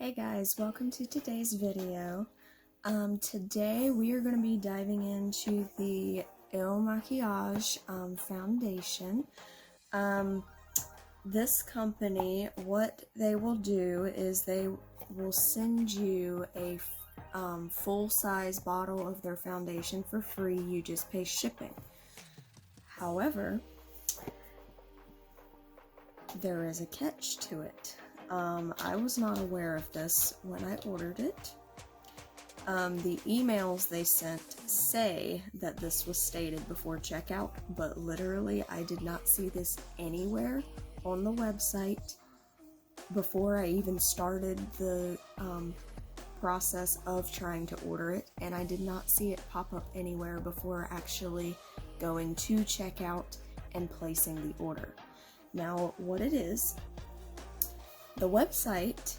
Hey guys, welcome to today's video. Today we are going to be diving into the IL MAKIAGE Foundation. This company, what they will do is they will send you a full-size bottle of their foundation for free. You just pay shipping. However, there is a catch to it. I was not aware of this when I ordered it. The emails they sent say that this was stated before checkout, but literally I did not see this anywhere on the website before I even started the process of trying to order it, and I did not see it pop up anywhere before actually going to checkout and placing the order. Now, what it is, the website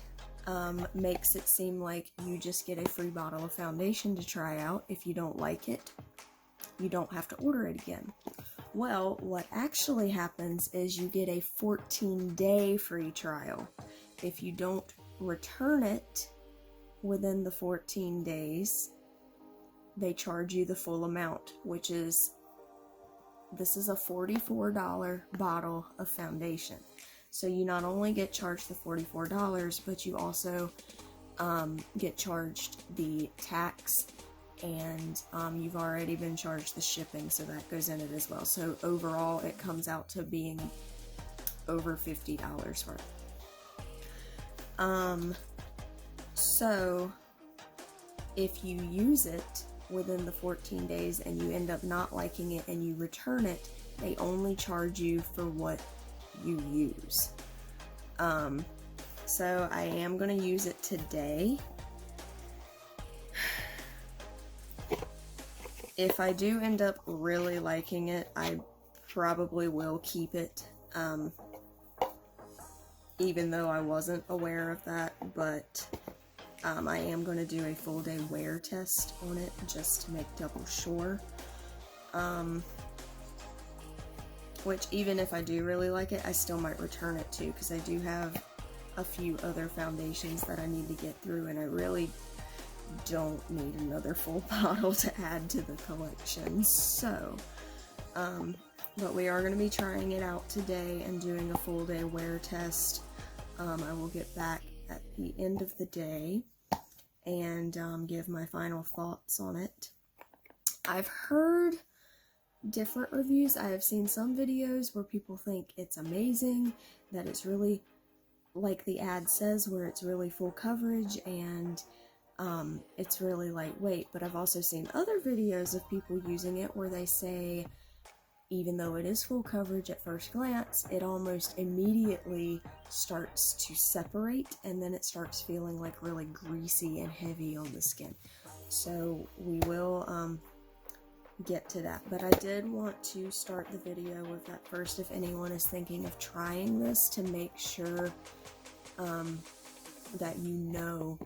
makes it seem like you just get a free bottle of foundation to try out. If you don't like it, you don't have to order it again. Well, what actually happens is you get a 14-day free trial. If you don't return it within the 14 days, they charge you the full amount, which is, this is a $44 bottle of foundation. So you not only get charged the $44, but you also get charged the tax, and you've already been charged the shipping, so that goes in it as well. So overall, it comes out to being over $50 worth. So if you use it within the 14 days and you end up not liking it and you return it, they only charge you for what you use. So I am going to use it today. If I do end up really liking it, I probably will keep it, even though I wasn't aware of that, but I am going to do a full day wear test on it just to make double sure. Which, even if I do really like it, I still might return it too, because I do have a few other foundations that I need to get through, and I really don't need another full bottle to add to the collection. So, but we are going to be trying it out today and doing a full day wear test. I will get back at the end of the day and give my final thoughts on it. I've heard different reviews. I have seen some videos where people think it's amazing, that it's really, like the ad says, where it's really full coverage and it's really lightweight, but I've also seen other videos of people using it where they say even though it is full coverage at first glance, it almost immediately starts to separate, and then it starts feeling like really greasy and heavy on the skin. So we will get to that, but I did want to start the video with that first. If anyone is thinking of trying this, to make sure that you know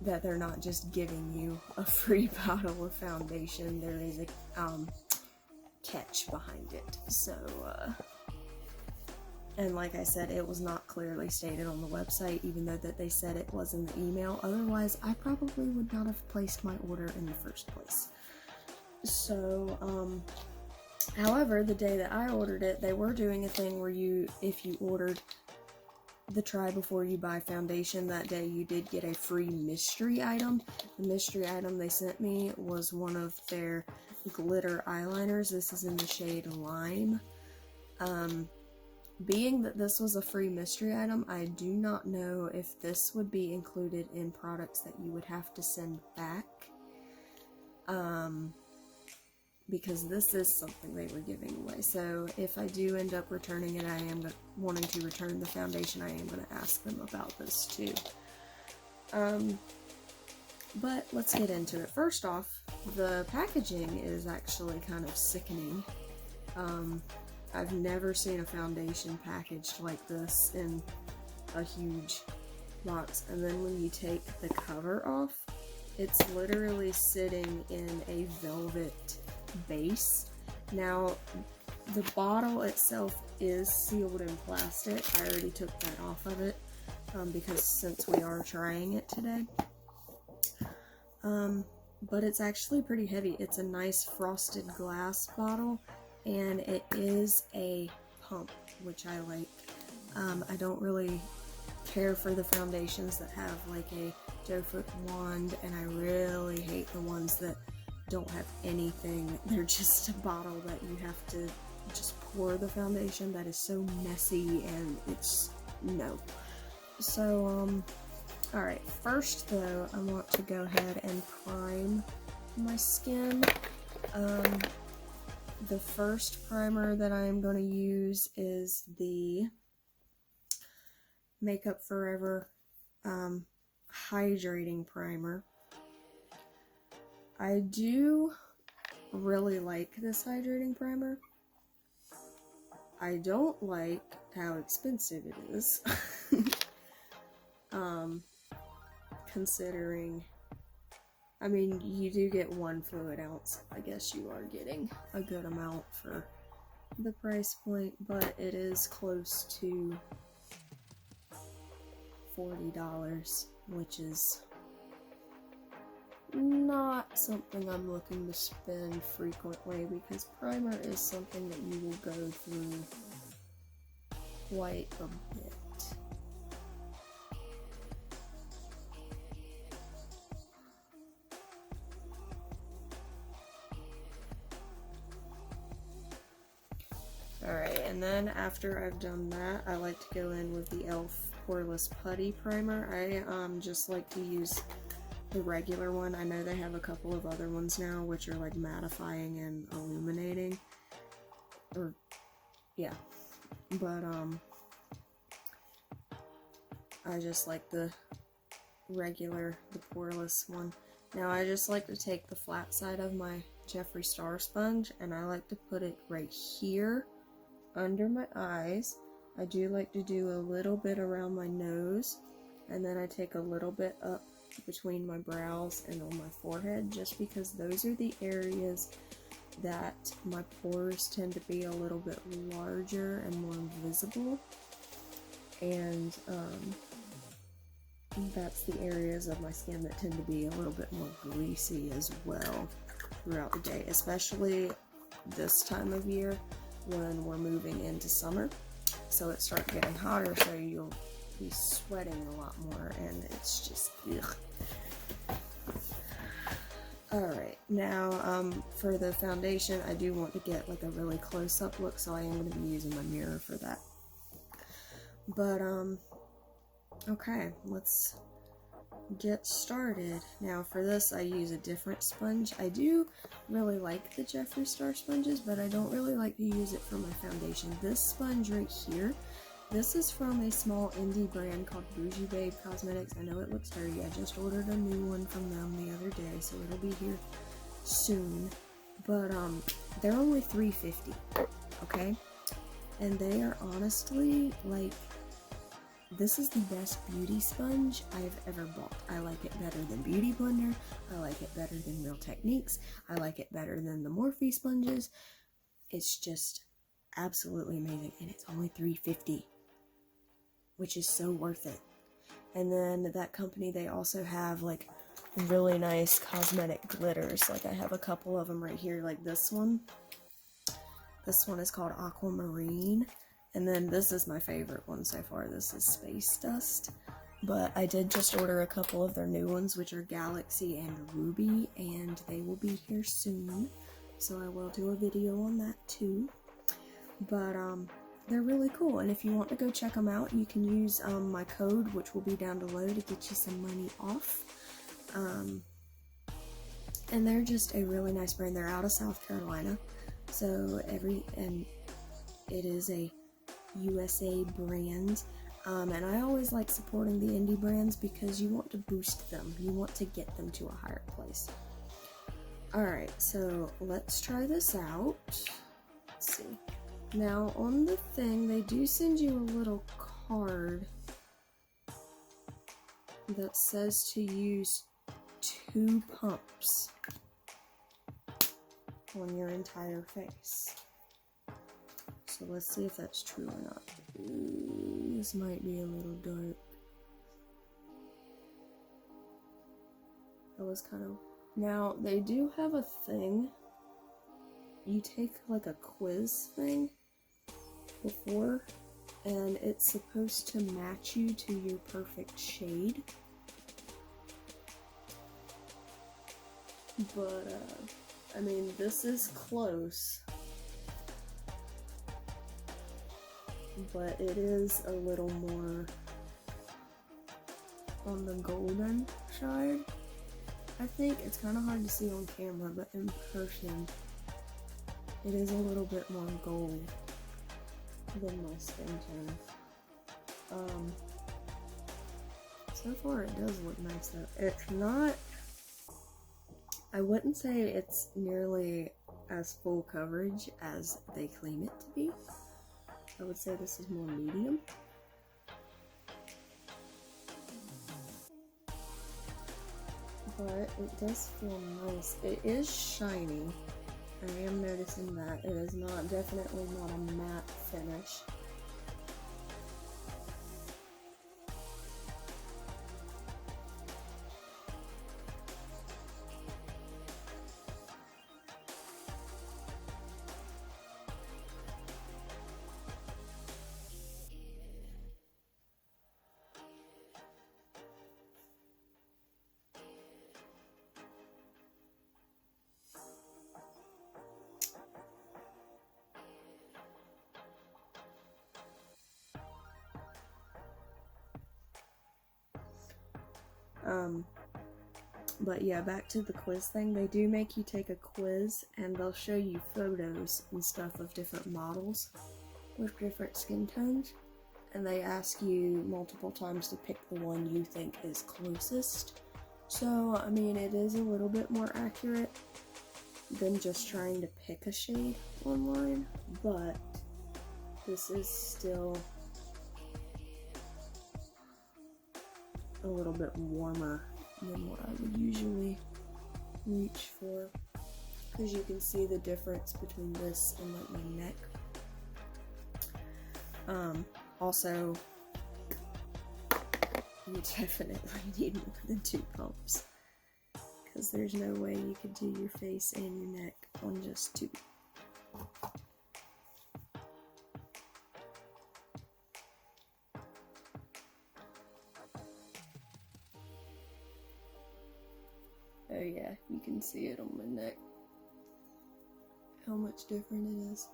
that they're not just giving you a free bottle of foundation. There is a catch behind it. So and like I said, it was not clearly stated on the website, even though that they said it was in the email. Otherwise, I probably would not have placed my order in the first place. So, however, the day that I ordered it, they were doing a thing where if you ordered the try before you buy foundation that day, you did get a free mystery item. The mystery item they sent me was one of their glitter eyeliners. This is in the shade Lime. Being that this was a free mystery item, I do not know if this would be included in products that you would have to send back. Because this is something they were giving away. So if I do end up returning it, I am wanting to return the foundation. I am going to ask them about this too. But let's get into it. First off, the packaging is actually kind of sickening. I've never seen a foundation packaged like this in a huge box. And then when you take the cover off, it's literally sitting in a velvet base. Now, the bottle itself is sealed in plastic. I already took that off of it. because since we are trying it today. But it's actually pretty heavy. It's a nice frosted glass bottle, and it is a pump, which I like. I don't really care for the foundations that have like a doe foot wand, and I really hate the ones that don't have anything. They're just a bottle that you have to just pour the foundation. That is so messy, and it's no. So alright, first though, I want to go ahead and prime my skin. The first primer that I am going to use is the Makeup Forever Hydrating Primer. I do really like this hydrating primer. I don't like how expensive it is. Considering, I mean, you do get 1 fluid ounce. I guess you are getting a good amount for the price point, but it is close to $40, which is not something I'm looking to spend frequently, because primer is something that you will go through quite a bit. Alright, and then after I've done that, I like to go in with the e.l.f. Poreless Putty Primer. I just like to use the regular one. I know they have a couple of other ones now, which are like mattifying and illuminating. Or, yeah. But, I just like the regular, the poreless one. Now, I just like to take the flat side of my Jeffree Star sponge, and I like to put it right here under my eyes. I do like to do a little bit around my nose, and then I take a little bit up between my brows and on my forehead, just because those are the areas that my pores tend to be a little bit larger and more visible, and that's the areas of my skin that tend to be a little bit more greasy as well throughout the day, especially this time of year when we're moving into summer. So it starts getting hotter, so you'll be sweating a lot more, and it's just ugh. Alright, now for the foundation, I do want to get like a really close-up look, so I am going to be using my mirror for that. But okay, let's get started. Now for this, I use a different sponge. I do really like the Jeffree Star sponges, but I don't really like to use it for my foundation. This sponge right here, this is from a small indie brand called Bougie Babe Cosmetics. I know it looks dirty. I just ordered a new one from them the other day, so it'll be here soon. But they're only $3.50, okay? And they are honestly like, this is the best beauty sponge I've ever bought. I like it better than Beauty Blender. I like it better than Real Techniques. I like it better than the Morphe sponges. It's just absolutely amazing, and it's only $3.50, which is so worth it. And then that company, they also have like really nice cosmetic glitters. Like I have a couple of them right here, like this one. This one is called Aquamarine. And then this is my favorite one so far. This is Space Dust. But I did just order a couple of their new ones, which are Galaxy and Ruby, and they will be here soon. So I will do a video on that too. But they're really cool, and if you want to go check them out, you can use my code, which will be down below, to get you some money off. And they're just a really nice brand. They're out of South Carolina, so and it is a USA brand, and I always like supporting the indie brands because you want to boost them. You want to get them to a higher place. Alright, so let's try this out. Let's see. Now, on the thing, they do send you a little card that says to use 2 pumps on your entire face. So let's see if that's true or not. Ooh, this might be a little dark. It was kind of... Now, they do have a thing. You take like a quiz thing before, and it's supposed to match you to your perfect shade. But, I mean, this is close. But it is a little more on the golden side. I think it's kind of hard to see on camera, but in person, it is a little bit more gold than my skin tone. So far it does look nice though. It's not, I wouldn't say it's nearly as full coverage as they claim it to be. I would say this is more medium. But it does feel nice. It is shiny. I am noticing that. It is not, definitely not a matte finish. But yeah, back to the quiz thing. They do make you take a quiz, and they'll show you photos and stuff of different models with different skin tones, and they ask you multiple times to pick the one you think is closest. So, I mean, it is a little bit more accurate than just trying to pick a shade online, but this is still a little bit warmer than what I would usually reach for, because you can see the difference between this and like my neck. Also, you definitely need more than 2 pumps, because there's no way you could do your face and your neck on just 2. Oh yeah, you can see it on my neck, how much different it is.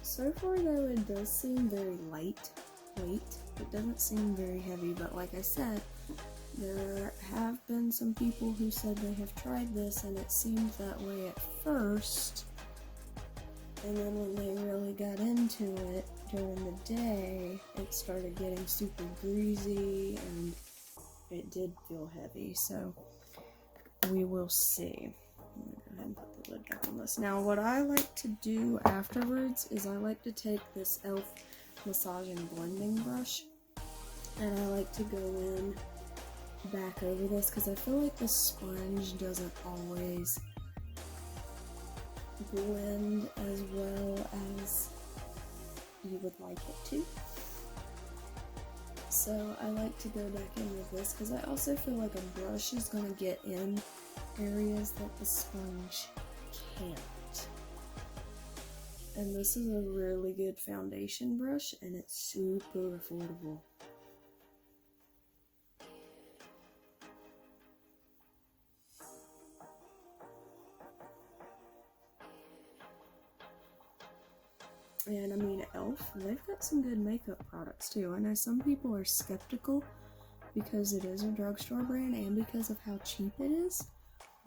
So far though, it does seem very lightweight. It doesn't seem very heavy, but like I said, there have been some people who said they have tried this and it seemed that way at first, and then when they really got into it during the day, it started getting super greasy and it did feel heavy, so we will see. I'm gonna go ahead and put the lid back on this. Now, what I like to do afterwards is I like to take this e.l.f. massage and blending brush, and I like to go in back over this because I feel like the sponge doesn't always blend as well as you would like it to. So I like to go back in with this because I also feel like a brush is going to get in areas that the sponge can't. And this is a really good foundation brush, and it's super affordable. And I mean, e.l.f., they've got some good makeup products too. I know some people are skeptical because it is a drugstore brand and because of how cheap it is,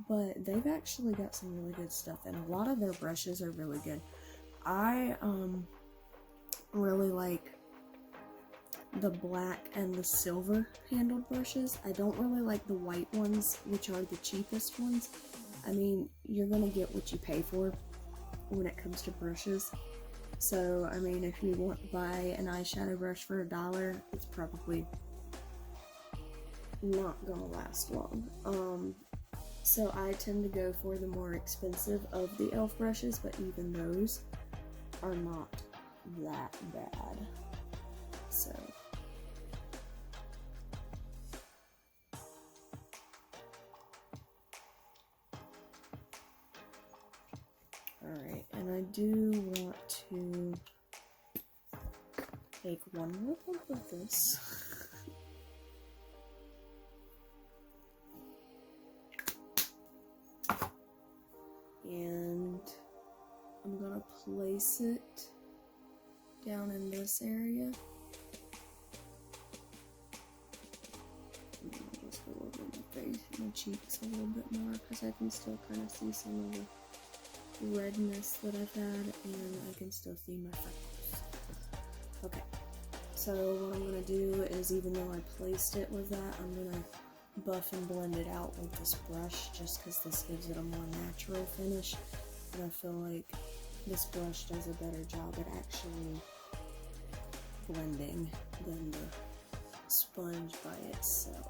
but they've actually got some really good stuff, and a lot of their brushes are really good. I really like the black and the silver handled brushes. I don't really like the white ones, which are the cheapest ones. I mean, you're gonna get what you pay for when it comes to brushes. So, I mean, if you want to buy an eyeshadow brush for $1, it's probably not gonna last long. So I tend to go for the more expensive of the e.l.f. brushes, but even those are not that bad. So. Alright, and I do want to take one more pump of this. And I'm gonna place it down in this area. And I'll just go over my face, my cheeks a little bit more, because I can still kind of see some of the redness that I've had, and I can still see my freckles. Okay, so what I'm gonna do is, even though I placed it with that, I'm gonna buff and blend it out with this brush, just because this gives it a more natural finish, and I feel like this brush does a better job at actually blending than the sponge by itself.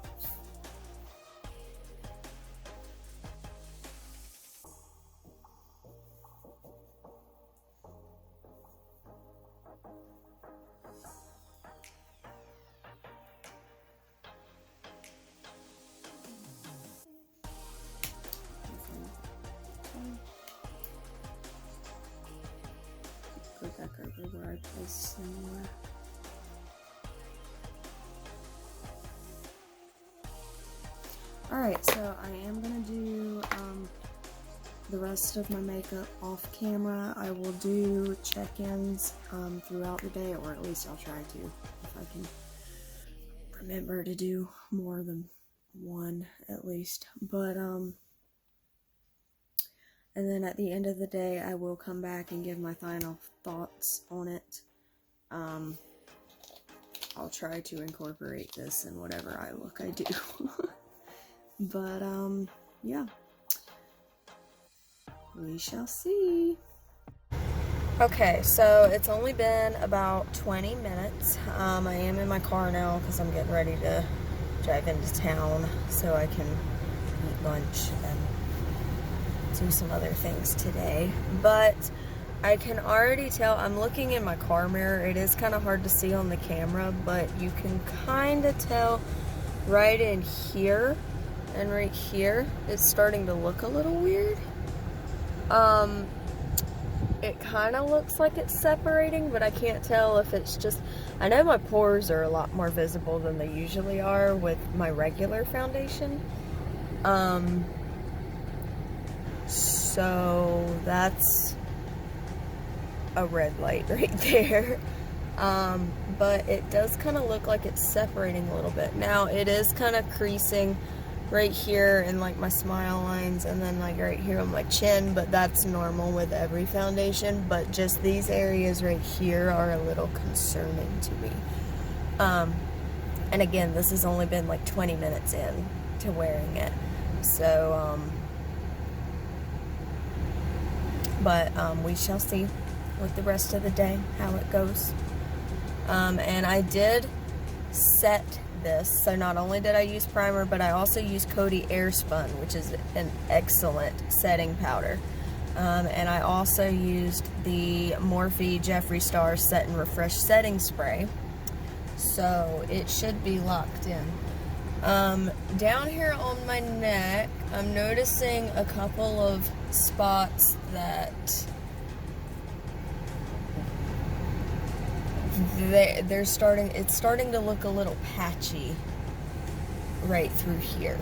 Go back over where I placed somewhere. Alright, so I am going to do the rest of my makeup off camera. I will do check-ins throughout the day, or at least I'll try to, if I can remember to do more than one at least. But and then at the end of the day, I will come back and give my final thoughts on it. I'll try to incorporate this in whatever eye look I do. But, yeah. We shall see. Okay, so it's only been about 20 minutes. I am in my car now because I'm getting ready to drive into town so I can eat lunch and do some other things today. But I can already tell, I'm looking in my car mirror. It is kind of hard to see on the camera, but you can kind of tell right in here and right here, it's starting to look a little weird. It kind of looks like it's separating, but I can't tell if it's just, I know my pores are a lot more visible than they usually are with my regular foundation. So that's a red light right there. But it does kind of look like it's separating a little bit. Now it is kind of creasing right here in like my smile lines, and then like right here on my chin, but that's normal with every foundation. But just these areas right here are a little concerning to me. And again, this has only been like 20 minutes in to wearing it, so but we shall see with the rest of the day how it goes. And I did set this, so not only did I use primer, but I also used Coty Airspun, which is an excellent setting powder. And I also used the Morphe Jeffree Star Set and Refresh setting spray, so it should be locked in. Down here on my neck, I'm noticing a couple of spots that it's starting to look a little patchy right through here.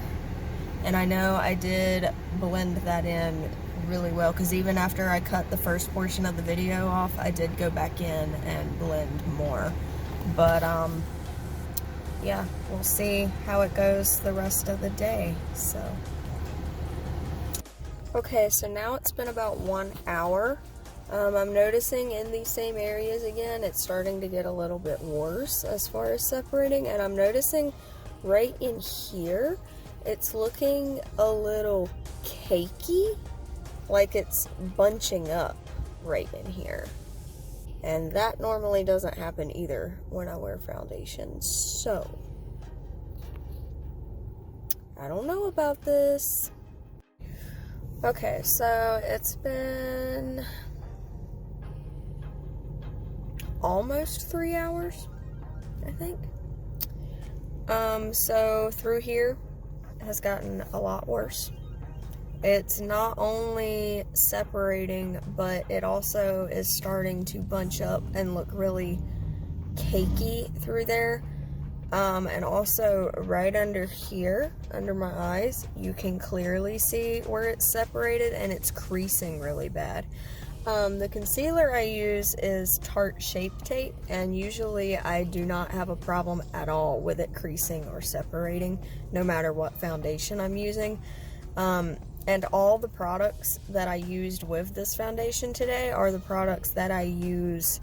And I know I did blend that in really well, because even after I cut the first portion of the video off, I did go back in and blend more. But yeah, we'll see how it goes the rest of the day. So okay, so now it's been about 1 hour. I'm noticing in these same areas again, it's starting to get a little bit worse as far as separating, and I'm noticing right in here, it's looking a little cakey, like it's bunching up right in here. And that normally doesn't happen either when I wear foundation. So, I don't know about this. Okay, so it's been almost 3 hours, I think. So through here has gotten a lot worse. It's not only separating, but it also is starting to bunch up and look really cakey through there. And also right under here, under my eyes, you can clearly see where it's separated and it's creasing really bad. The concealer I use is Tarte Shape Tape, and usually I do not have a problem at all with it creasing or separating, no matter what foundation I'm using. And all the products that I used with this foundation today are the products that I use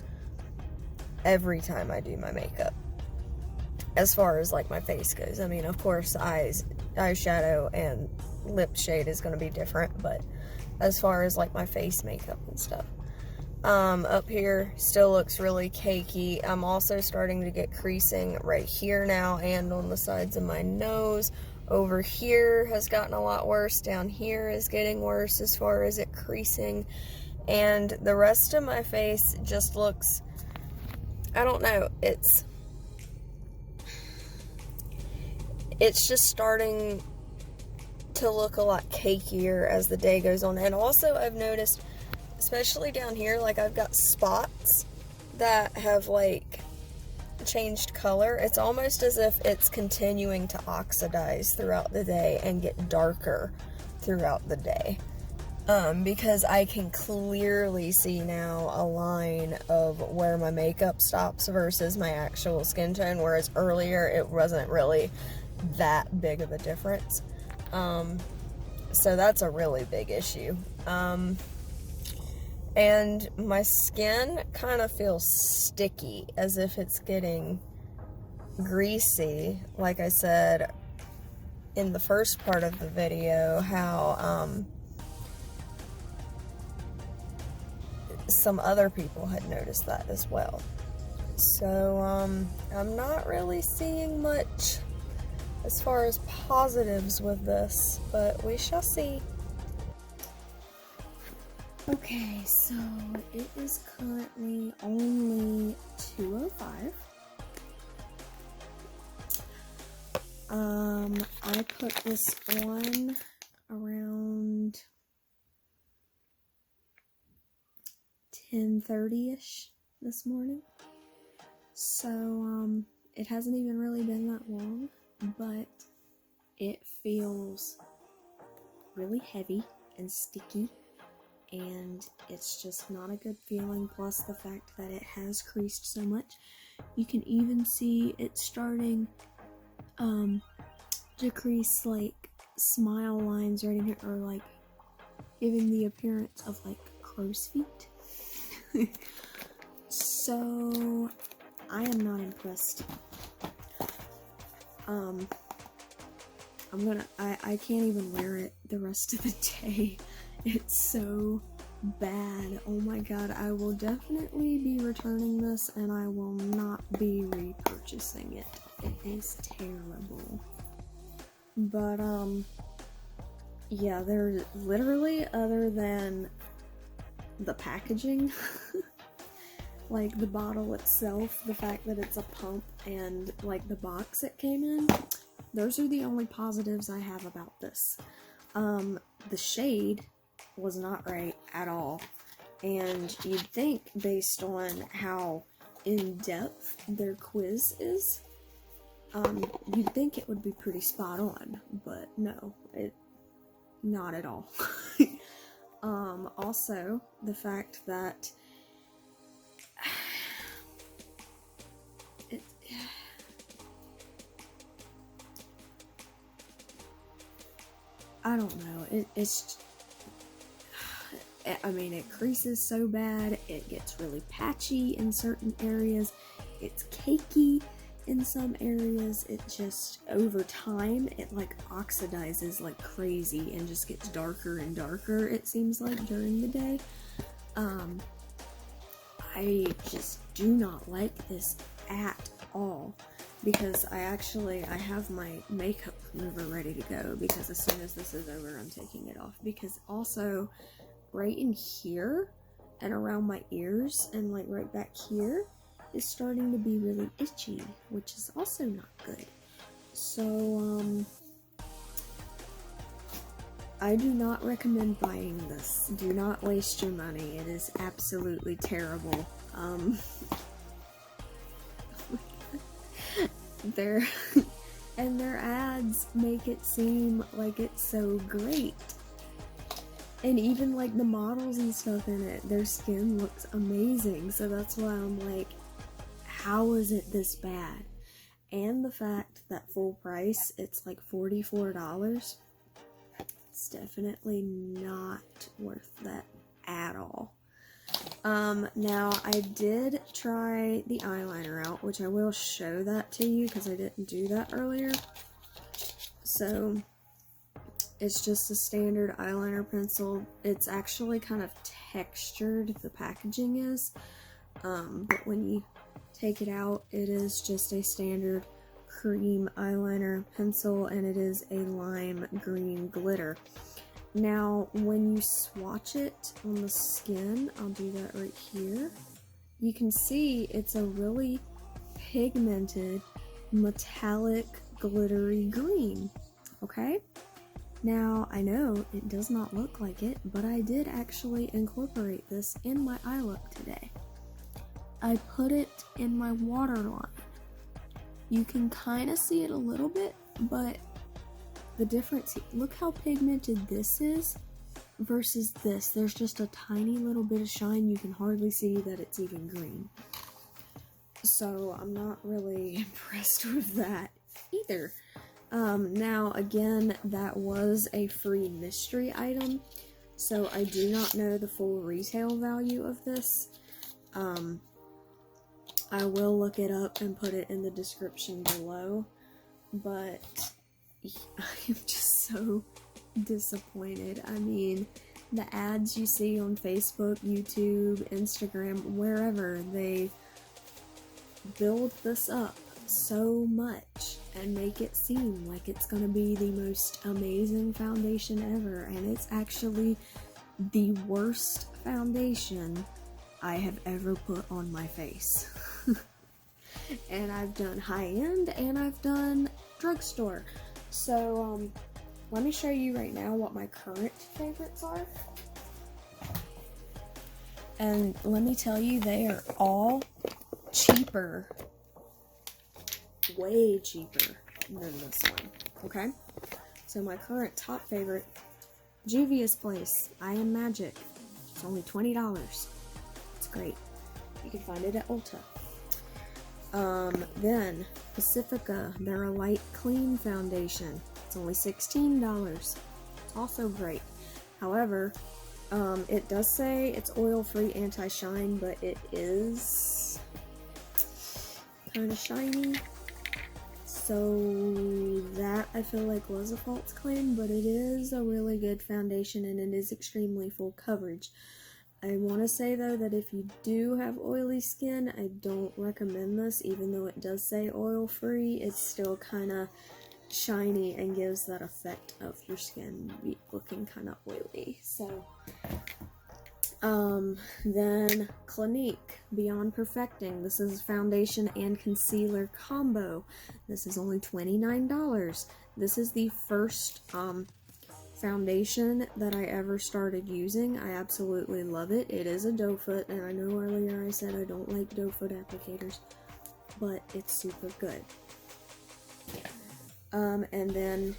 every time I do my makeup. As far as like my face goes, I mean, of course, eyeshadow and lip shade is going to be different, but as far as like my face makeup and stuff. Up here still looks really cakey. I'm also starting to get creasing right here now and on the sides of my nose. Over here has gotten a lot worse. Down here is getting worse as far as it creasing. And the rest of my face just looks, I don't know, it's just starting to look a lot cakier as the day goes on. And also I've noticed, especially down here, like I've got spots that have like changed color. It's almost as if it's continuing to oxidize throughout the day and get darker throughout the day. Because I can clearly see now a line of where my makeup stops versus my actual skin tone, whereas earlier it wasn't really that big of a difference. So that's a really big issue. And my skin kind of feels sticky, as if it's getting greasy. Like I said in the first part of the video, how some other people had noticed that as well. So I'm not really seeing much as far as positives with this, but we shall see. Okay, so it is currently only 2:05. I put this on around 10:30ish this morning. So it hasn't even really been that long, but it feels really heavy and sticky, and it's just not a good feeling. Plus the fact that it has creased so much, you can even see it starting to crease like smile lines right in here, or like giving the appearance of like crow's feet. So I am not impressed. I can't even wear it the rest of the day. It's so bad. Oh my god, I will definitely be returning this, and I will not be repurchasing it. It is terrible. But, yeah, there's literally, other than the packaging, like the bottle itself, the fact that it's a pump, and like the box it came in, those are the only positives I have about this. The shade was not right at all, and you'd think, based on how in-depth their quiz is, you'd think it would be pretty spot on, but no, not at all. Also, the fact that I don't know, I mean, it creases so bad, it gets really patchy in certain areas, it's cakey in some areas, it just, over time, it like oxidizes like crazy and just gets darker and darker, it seems like, during the day. I just do not like this at all, because I have my makeup remover ready to go, because as soon as this is over, I'm taking it off. Because also, right in here and around my ears and like right back here is starting to be really itchy, which is also not good. So, I do not recommend buying this. Do not waste your money. It is absolutely terrible. Their ads make it seem like it's so great. And even like the models and stuff in it, their skin looks amazing. So that's why I'm like, how is it this bad? And the fact that full price, it's like $44. It's definitely not worth that at all. Now I did try the eyeliner out, which I will show that to you because I didn't do that earlier. So it's just a standard eyeliner pencil. It's actually kind of textured, the packaging is, but when you take it out, it is just a standard cream eyeliner pencil, and it is a lime green glitter. Now, when you swatch it on the skin, I'll do that right here, you can see it's a really pigmented, metallic, glittery green, okay? Now, I know it does not look like it, but I did actually incorporate this in my eye look today. I put it in my waterline. You can kind of see it a little bit, but the difference, look how pigmented this is versus this. There's just a tiny little bit of shine. You can hardly see that it's even green. So I'm not really impressed with that either. Now again, that was a free mystery item, so I do not know the full retail value of this. I will look it up and put it in the description below, but I'm just so disappointed. I mean, the ads you see on Facebook, YouTube, Instagram, wherever, they build this up so much and make it seem like it's gonna be the most amazing foundation ever, and it's actually the worst foundation I have ever put on my face. And I've done high-end and I've done drugstore. So let me show you right now what my current favorites are. And let me tell you, they are all cheaper, way cheaper than this one, okay? So my current top favorite, Juvias Place, I Am Magic. It's only $20. It's great. You can find it at Ulta. Then Pacifica, their Alight Clean Foundation. It's only $16. It's also great. However, it does say it's oil-free anti-shine, but it is kind of shiny. So that I feel like was a false claim, but it is a really good foundation and it is extremely full coverage. I want to say though that if you do have oily skin, I don't recommend this. Even though it does say oil-free, it's still kind of shiny and gives that effect of your skin looking kind of oily. So, then Clinique Beyond Perfecting. This is foundation and concealer combo. This is only $29. This is the first foundation that I ever started using. I absolutely love it. It is a doe foot, and I know earlier I said I don't like doe foot applicators, but it's super good. And then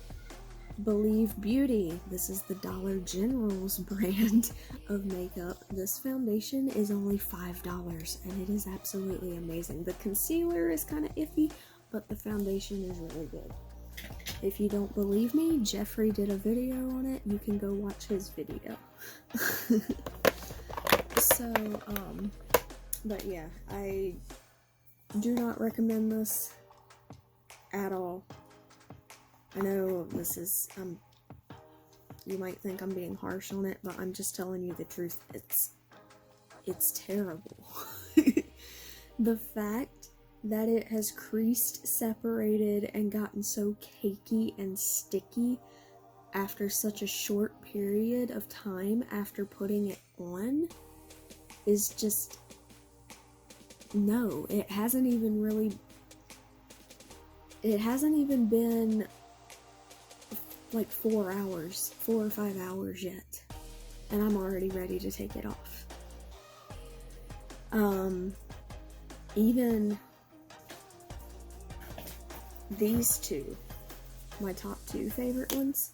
Believe Beauty. This is the Dollar General's brand of makeup. This foundation is only $5, and it is absolutely amazing. The concealer is kind of iffy, but the foundation is really good. If you don't believe me, Jeffrey did a video on it. You can go watch his video. So, but yeah, I do not recommend this at all. I know this is, you might think I'm being harsh on it, but I'm just telling you the truth. It's terrible. The fact that it has creased, separated, and gotten so cakey and sticky after such a short period of time after putting it on is just, no, it hasn't even been like 4 or 5 hours yet, and I'm already ready to take it off. Even these two, my top 2 favorite ones,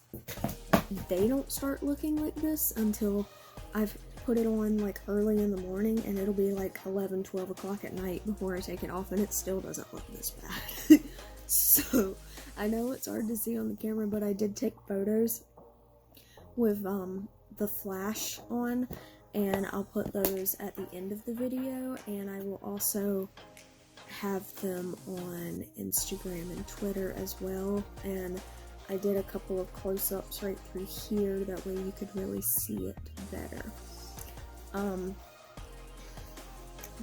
they don't start looking like this until I've put it on like early in the morning, and it'll be like 11, 12 o'clock at night before I take it off, and it still doesn't look this bad. So, I know it's hard to see on the camera, but I did take photos with the flash on, and I'll put those at the end of the video, and I will also have them on Instagram and Twitter as well, and I did a couple of close-ups right through here, that way you could really see it better.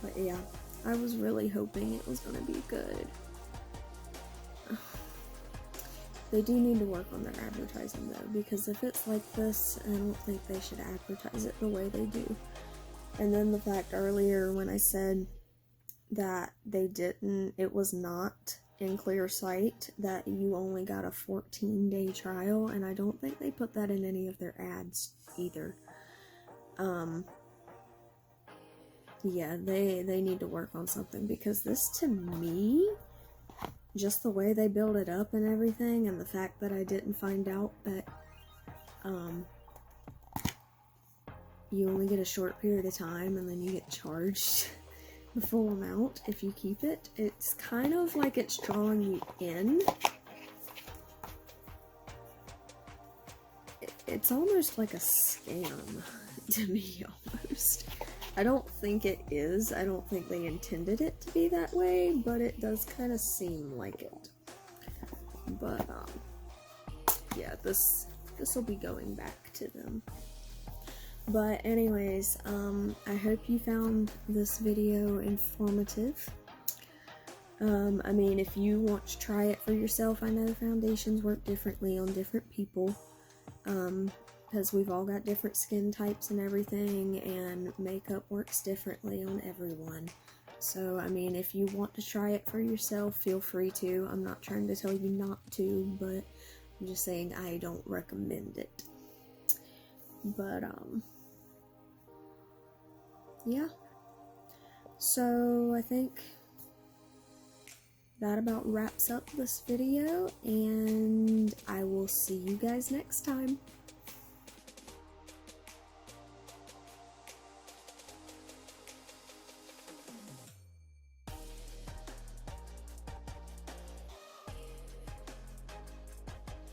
But yeah, I was really hoping it was gonna be good. They do need to work on their advertising though, because if it's like this, I don't think they should advertise it the way they do. And then the fact earlier when I said that it was not in clear sight, that you only got a 14-day trial, and I don't think they put that in any of their ads either. Yeah, they need to work on something, because this, to me, just the way they build it up and everything, and the fact that I didn't find out that you only get a short period of time and then you get charged the full amount if you keep it, it's kind of like it's drawing you in. It's almost like a scam to me, almost. I don't think it is. I don't think they intended it to be that way, but it does kind of seem like it. But, yeah, this will be going back to them. But anyways, I hope you found this video informative. I mean, if you want to try it for yourself, I know foundations work differently on different people. Because we've all got different skin types and everything, and makeup works differently on everyone. So, I mean, if you want to try it for yourself, feel free to. I'm not trying to tell you not to, but I'm just saying I don't recommend it. But, yeah. So, I think that about wraps up this video, and I will see you guys next time.